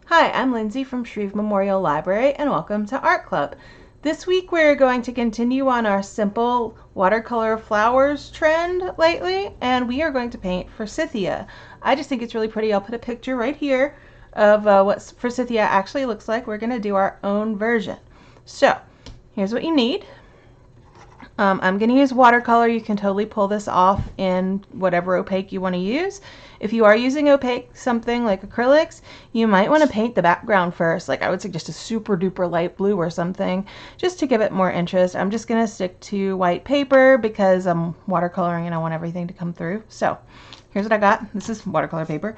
Hi, I'm Lindsay from Shreve Memorial Library and welcome to Art Club. This week we're going to continue on our simple watercolor flowers trend lately, and we are going to paint Forsythia. I just think it's really pretty. I'll put a picture right here of what Forsythia actually looks like. We're going to do our own version. So here's what you need. I'm going to use watercolor. You can totally pull this off in whatever opaque you want to use. If you are using opaque, something like acrylics, you might want to paint the background first. Like I would suggest a super duper light blue or something, just to give it more interest. I'm just going to stick to white paper because I'm watercoloring and I want everything to come through. So here's what I got. This is watercolor paper.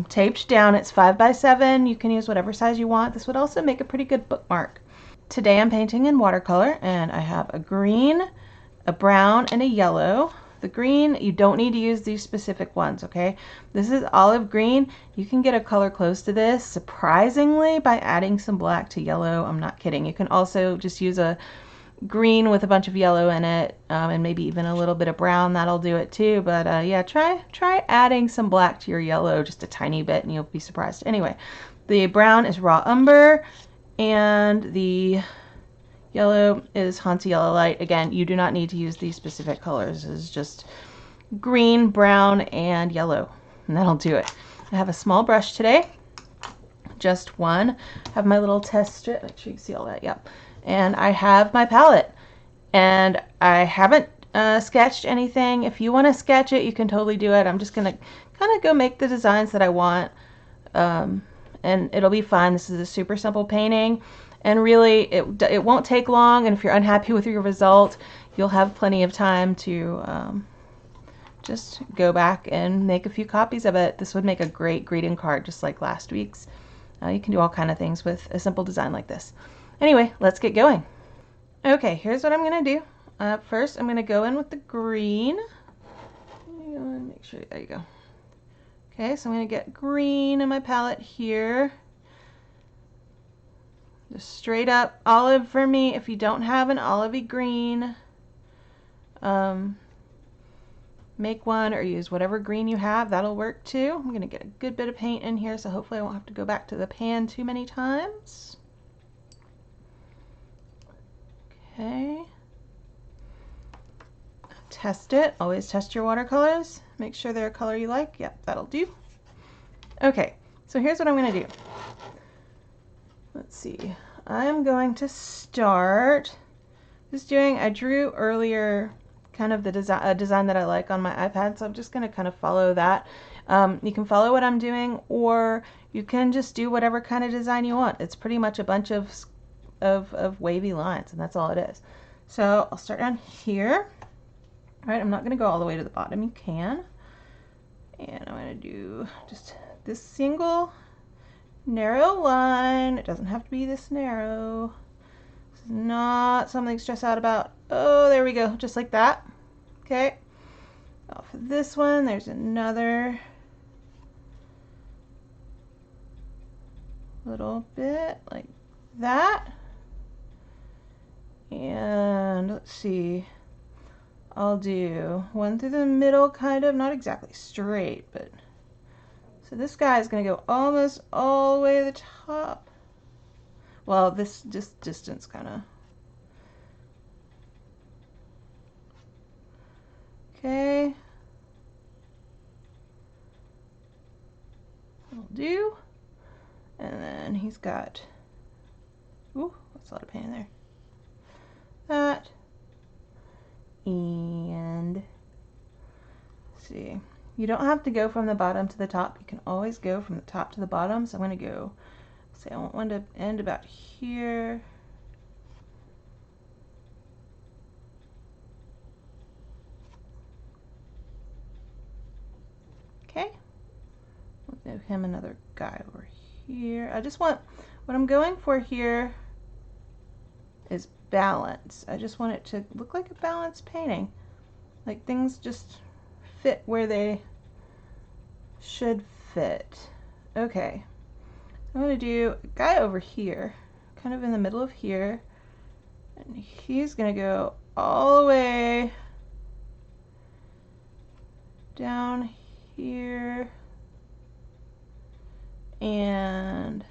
Taped down. It's 5x7. You can use whatever size you want. This would also make a pretty good bookmark. Today I'm painting in watercolor, and I have a green, a brown, and a yellow. The green, you don't need to use these specific ones, okay? This is olive green. You can get a color close to this, surprisingly, by adding some black to yellow. I'm not kidding. You can also just use a green with a bunch of yellow in it, and maybe even a little bit of brown. That'll do it too. But yeah, try adding some black to your yellow, just a tiny bit, and you'll be surprised. Anyway, the brown is raw umber, and the yellow is Hansa Yellow Light. Again, you do not need to use these specific colors. It's just green, brown, and yellow, and that'll do it. I have a small brush today, just one. I have my little test strip. Make sure you see all that. Yep. And I have my palette, and I haven't sketched anything. If you want to sketch it, you can totally do it. I'm just gonna kind of go make the designs that I want. And it'll be fun. This is a super simple painting, and really it won't take long, and if you're unhappy with your result, you'll have plenty of time to just go back and make a few copies of it. This would make a great greeting card, just like last week's. You can do all kind of things with a simple design like this. Anyway, let's get going. Okay, here's what I'm going to do. First, I'm going to go in with the green. Make sure, there you go. Okay, so I'm going to get green in my palette here. Just straight up olive for me. If you don't have an olivey green, make one or use whatever green you have. That'll work too. I'm going to get a good bit of paint in here, so hopefully I won't have to go back to the pan too many times. Okay. Test it. Always test your watercolors. Make sure they're a color you like. Yep, that'll do. Okay, so here's what I'm going to do. Let's see. I'm going to start just doing, I drew earlier kind of the design that I like on my iPad, so I'm just going to kind of follow that. You can follow what I'm doing, or you can just do whatever kind of design you want. It's pretty much a bunch of wavy lines, and that's all it is. So I'll start down here. All right, I'm not going to go all the way to the bottom. You can. And I'm going to do just this single narrow line. It doesn't have to be this narrow. This is not something to stress out about. Oh, there we go. Just like that. Okay. Off of this one, there's another little bit like that. And let's see. I'll do one through the middle, kind of, not exactly straight, but so this guy is going to go almost all the way to the top. Well, this just distance kind of. Okay. Will do. And then he's got, ooh, that's a lot of paint in there. That. And let's see, you don't have to go from the bottom to the top. You can always go from the top to the bottom. So I'm going to go, say I want one to end about here. Okay. We'll give him another guy over here. I just want, what I'm going for here is balance. I just want it to look like a balanced painting. Like things just fit where they should fit. Okay. I'm going to do a guy over here, kind of in the middle of here. And he's going to go all the way down here. And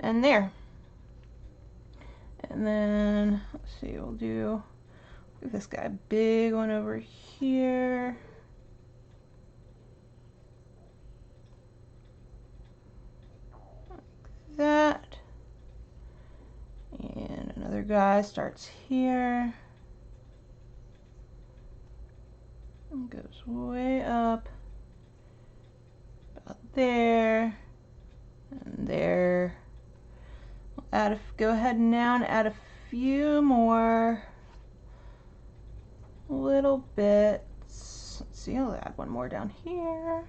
end there. And then, let's see, we'll do this guy, big one over here. Like that. And another guy starts here. And goes way up. About there. And there. We'll go ahead now and add a few more little bits. Let's see, I'll add one more down here.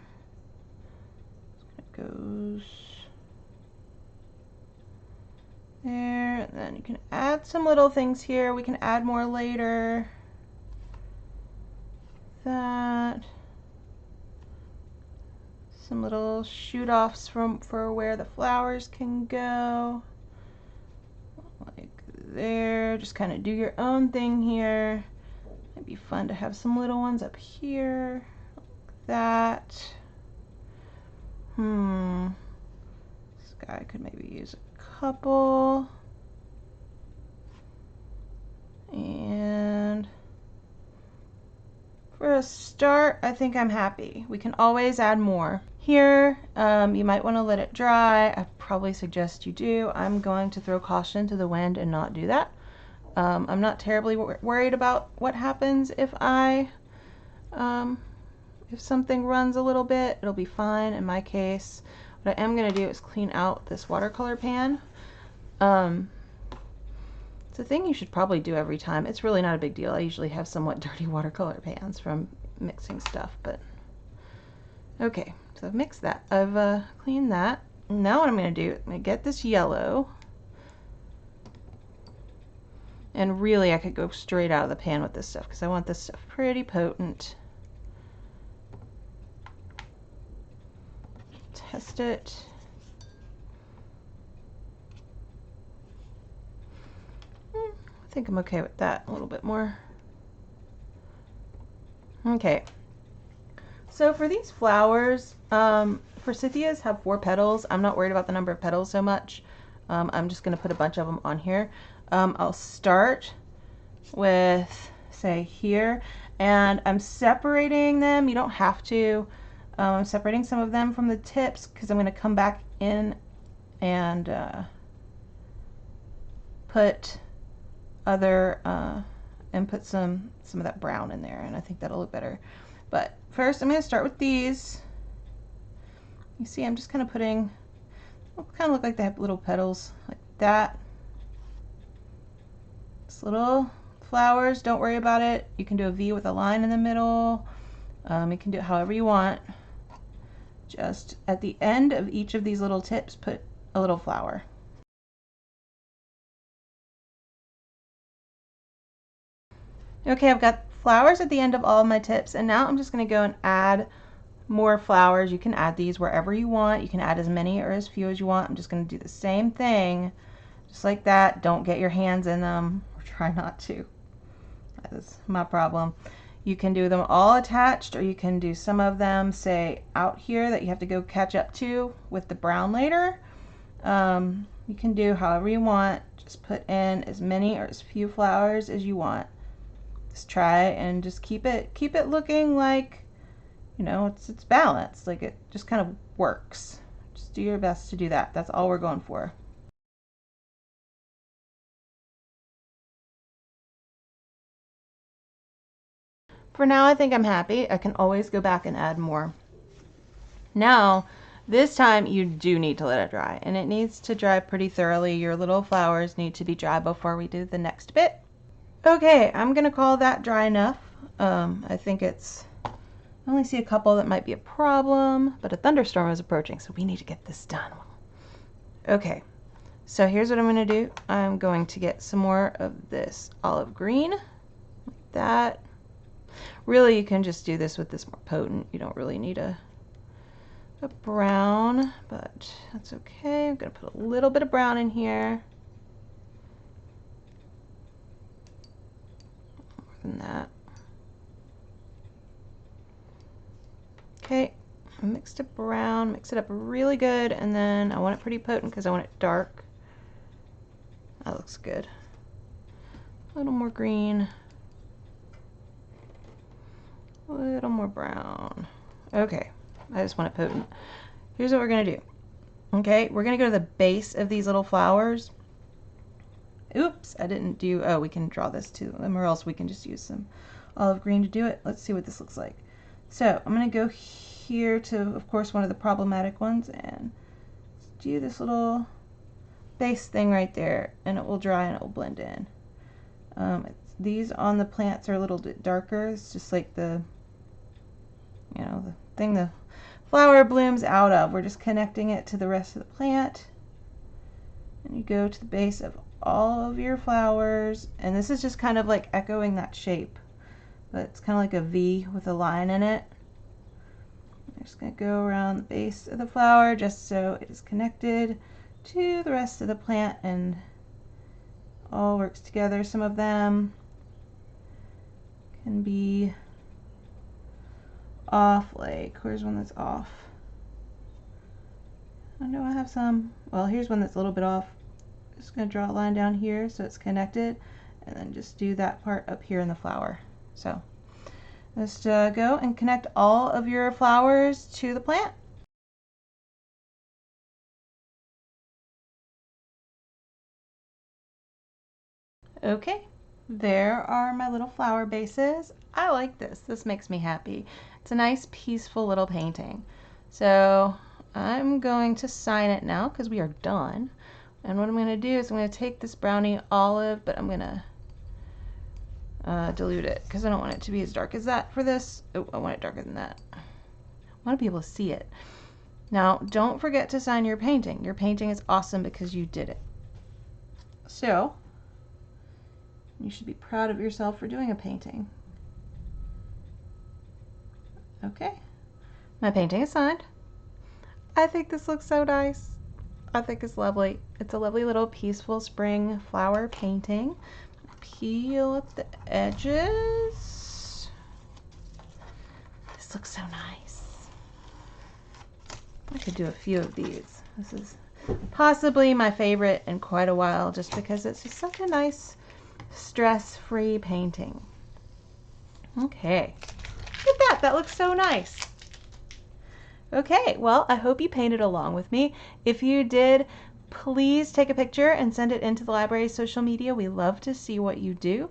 It goes there, and then you can add some little things here. We can add more later. That. Some little shoot-offs for where the flowers can go. Like there, just kind of do your own thing here. It'd be fun to have some little ones up here, like that. This guy could maybe use a couple. And for a start, I think I'm happy. We can always add more. Here, you might want to let it dry. I probably suggest you do. I'm going to throw caution to the wind and not do that. I'm not terribly worried about what happens if if something runs a little bit. It'll be fine in my case. What I am going to do is clean out this watercolor pan. It's a thing you should probably do every time. It's really not a big deal. I usually have somewhat dirty watercolor pans from mixing stuff, but okay. So I've mixed that. I've cleaned that. Now what I'm going to do, I'm going to get this yellow. And really I could go straight out of the pan with this stuff because I want this stuff pretty potent. Test it. I think I'm okay with that a little bit more. Okay. So for these flowers, Forsythias have 4 petals. I'm not worried about the number of petals so much. I'm just going to put a bunch of them on here. I'll start with, say, here, and I'm separating them. You don't have to. I'm separating some of them from the tips because I'm going to come back in and put other and put some of that brown in there, and I think that'll look better. But first I'm going to start with these. You see I'm just kind of putting, kind of look like they have little petals like that. Just little flowers, don't worry about it. You can do a V with a line in the middle. You can do it however you want. Just at the end of each of these little tips put a little flower. Okay, I've got flowers at the end of all of my tips, and now I'm just going to go and add more flowers. You can add these wherever you want. You can add as many or as few as you want. I'm just going to do the same thing, just like that. Don't get your hands in them, or try not to. That's my problem. You can do them all attached, or you can do some of them, say, out here that you have to go catch up to with the brown later. You can do however you want. Just put in as many or as few flowers as you want. Just try and just keep it looking like, you know, it's balanced, like it just kind of works. Just do your best to do that. That's all we're going for. For now, I think I'm happy. I can always go back and add more. Now, this time you do need to let it dry, and it needs to dry pretty thoroughly. Your little flowers need to be dry before we do the next bit. Okay, I'm gonna call that dry enough. I think I only see a couple that might be a problem, but a thunderstorm is approaching, so we need to get this done. Okay, so here's what I'm gonna do. I'm going to get some more of this olive green, like that. Really, you can just do this with this more potent. You don't really need a brown, but that's okay. I'm gonna put a little bit of brown in here. More than that. Okay, mixed it brown, mix it up really good, and then I want it pretty potent because I want it dark. That looks good. A little more green, a little more brown. Okay, I just want it potent. Here's what we're gonna do. Okay, we're gonna go to the base of these little flowers. Oops, I didn't do, oh, we can draw this to them, or else we can just use some olive green to do it. Let's see what this looks like. So I'm gonna go here to, of course, one of the problematic ones and do this little base thing right there, and it will dry and it will blend in. These on the plants are a little bit darker. It's just like the, you know, the thing the flower blooms out of. We're just connecting it to the rest of the plant. And you go to the base of all of your flowers, and this is just kind of like echoing that shape, but it's kind of like a V with a line in it. I'm just going to go around the base of the flower just so it is connected to the rest of the plant and all works together. Some of them can be off, like where's one that's off? I know I have some. Well, here's one that's a little bit off. Just going to draw a line down here so it's connected, and then just do that part up here in the flower. So just go and connect all of your flowers to the plant. Okay, there are my little flower bases. I like this. This makes me happy. It's a nice, peaceful little painting. So I'm going to sign it now because we are done. And what I'm going to do is I'm going to take this brownie olive, but I'm going to dilute it because I don't want it to be as dark as that for this. Oh, I want it darker than that. I want to be able to see it. Now, don't forget to sign your painting. Your painting is awesome because you did it. So you should be proud of yourself for doing a painting. Okay, my painting is signed. I think this looks so nice. I think it's lovely. It's a lovely little peaceful spring flower painting. Peel up the edges. This looks so nice. I could do a few of these. This is possibly my favorite in quite a while just because it's just such a nice stress-free painting. Okay, look at that. That looks so nice. Okay, well, I hope you painted along with me. If you did, please take a picture and send it into the library's social media. We love to see what you do.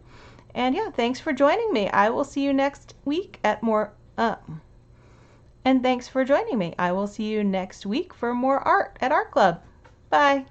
And yeah, thanks for joining me. I will see you next week at more, and thanks for joining me. I will see you next week for more art at Art Club. Bye.